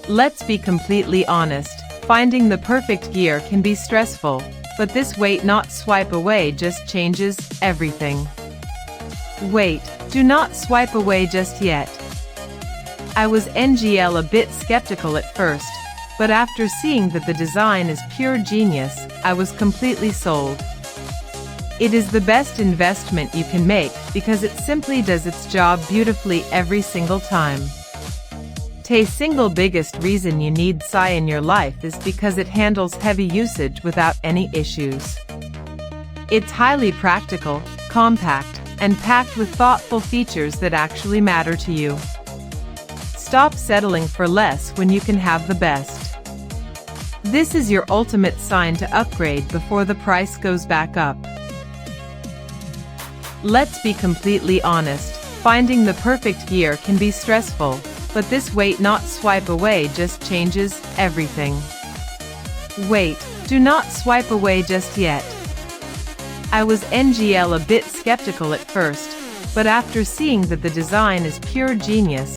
Let's be completely honest, finding the perfect gear can be stressful, but this wait not swipe away just changes everything. Wait, do not swipe away just yet. I was a bit skeptical at first, but after seeing that the design is pure genius, I was completely sold. It is the best investment you can make because it simply does its job beautifully every single time. The single biggest reason you need SI in your life is because it handles heavy usage without any issues. It's highly practical, compact, and packed with thoughtful features that actually matter to you. Stop settling for less when you can have the best. This is your ultimate sign to upgrade before the price goes back up. Let's be completely honest, finding the perfect gear can be stressful, but this wait not swipe away just changes everything. Wait, do not swipe away just yet. I was a bit skeptical at first, but after seeing that the design is pure genius,